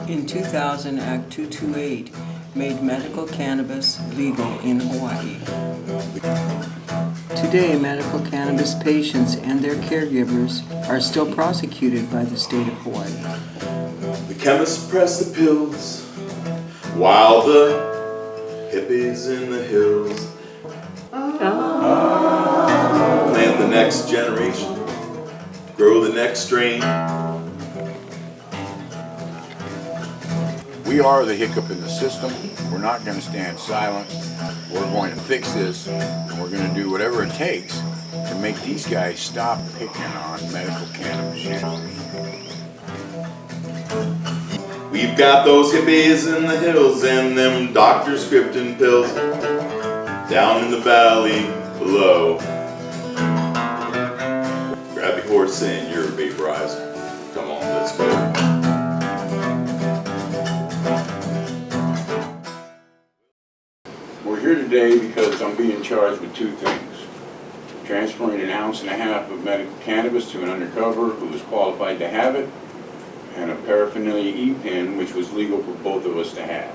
In 2000, Act 228 made medical cannabis legal in Hawaii. Today, medical cannabis patients and their caregivers are still prosecuted by the state of Hawaii. The chemists press the pills while the hippies in the hills plant the next generation, grow the next strain. We are the hiccup in the system. We're not going to stand silent. We're going to fix this, and we're going to do whatever it takes to make these guys stop picking on medical cannabis users. We've got those hippies in the hills and them doctors scripting pills down in the valley below. Grab your horse and your vaporizer. Come on, let's go. We're here today because I'm being charged with two things. Transferring 1.5 ounces of medical cannabis to an undercover who was qualified to have it, and a paraphernalia e-pen which was legal for both of us to have.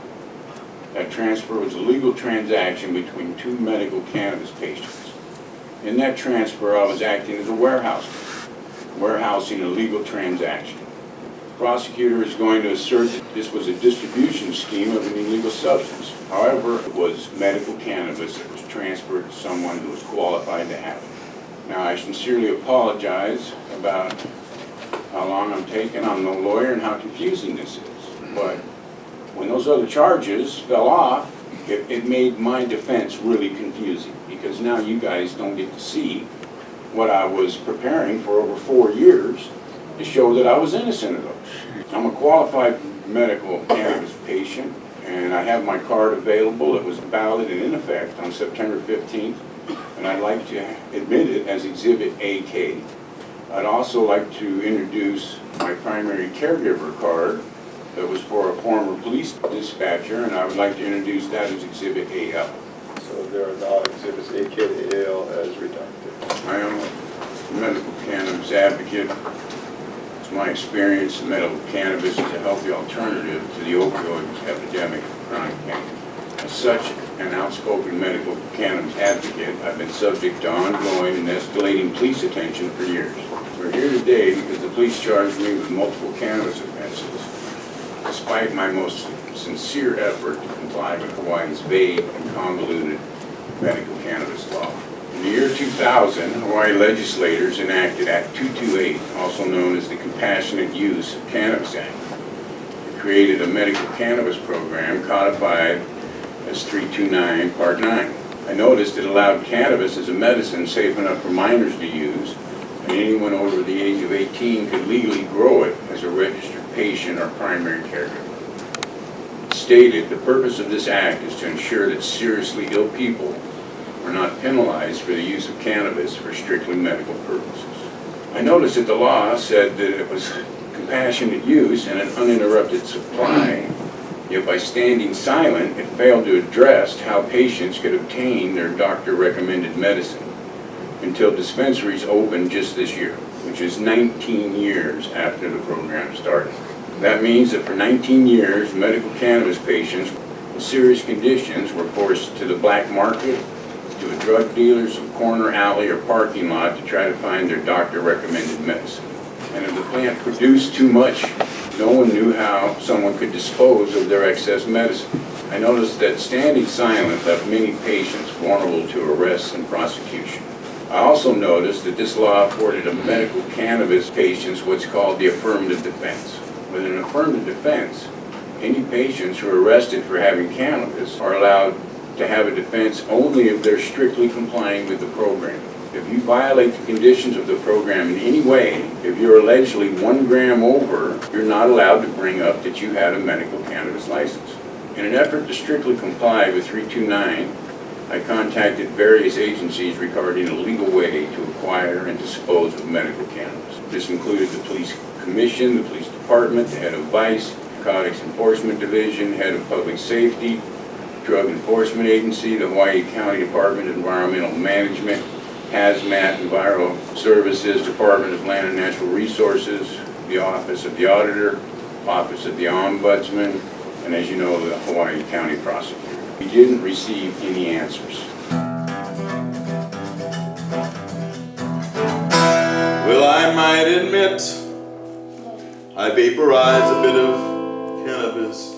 That transfer was a legal transaction between two medical cannabis patients. In that transfer, I was acting as a warehousing a legal transaction. The prosecutor is going to assert that this was a distribution scheme of an illegal substance. However, it was medical cannabis that was transferred to someone who was qualified to have it. Now, I sincerely apologize about how long I'm taking. I'm no lawyer and how confusing this is. But when those other charges fell off, it made my defense really confusing, because now you guys don't get to see what I was preparing for over 4 years to show that I was innocent of those. I'm a qualified medical cannabis patient, and I have my card available. It was valid and in effect on September 15th, and I'd like to admit it as Exhibit AK. I'd also like to introduce my primary caregiver card that was for a former police dispatcher, and I would like to introduce that as Exhibit AL. So there are not exhibits AK to AL as redacted. I am a medical cannabis advocate. It's my experience that medical cannabis is a healthy alternative to the opioid epidemic of chronic pain. As such, an outspoken medical cannabis advocate, I've been subject to ongoing and escalating police attention for years. We're here today because the police charged me with multiple cannabis offenses, despite my most sincere effort to comply with Hawaii's vague and convoluted medical cannabis law. In the year 2000, Hawaii legislators enacted Act 228, also known as the Compassionate Use of Cannabis Act. It created a medical cannabis program codified as 329 Part 9. I noticed it allowed cannabis as a medicine safe enough for minors to use, and anyone over the age of 18 could legally grow it as a registered patient or primary caregiver. It stated the purpose of this act is to ensure that seriously ill people are not penalized for the use of cannabis for strictly medical purposes. I noticed that the law said that it was compassionate use and an uninterrupted supply, yet by standing silent, it failed to address how patients could obtain their doctor-recommended medicine until dispensaries opened just this year, which is 19 years after the program started. That means that for 19 years, medical cannabis patients with serious conditions were forced to the black market, to a drug dealer, some corner alley or parking lot to try to find their doctor-recommended medicine. And if the plant produced too much, no one knew how someone could dispose of their excess medicine. I noticed that standing silent left many patients vulnerable to arrests and prosecution. I also noticed that this law afforded a medical cannabis patients what's called the affirmative defense. With an affirmative defense, any patients who are arrested for having cannabis are allowed to have a defense only if they're strictly complying with the program. If you violate the conditions of the program in any way, if you're allegedly 1 gram over, you're not allowed to bring up that you had a medical cannabis license. In an effort to strictly comply with 329, I contacted various agencies regarding a legal way to acquire and dispose of medical cannabis. This included the police commission, the police department, the head of vice, narcotics enforcement division, head of public safety, drug enforcement agency, the Hawaii County Department of Environmental Management, Hazmat, Enviro Services, Department of Land and Natural Resources, the Office of the Auditor, Office of the Ombudsman, and as you know, the Hawaii County Prosecutor. We didn't receive any answers. Well, I might admit, I vaporize a bit of cannabis.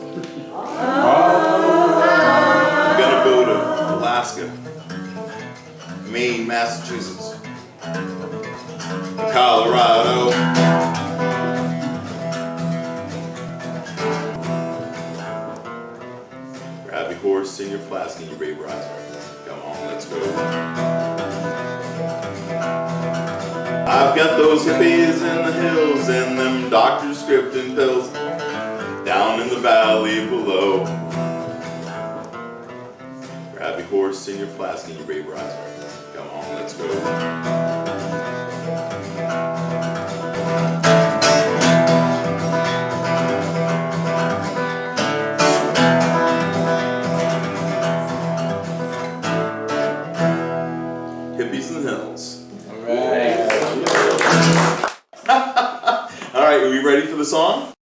I'm gonna go to Alaska, Maine, Massachusetts, Colorado. Grab your horse and your flask and your vaporizer. Come on, let's go. I've got those hippies in the hills and them doctors scripting pills down in the valley below. Grab your horse and your flask and your vaporizer. Come on, let's go. Hippies in the hills. All right. All right, are we ready for the song?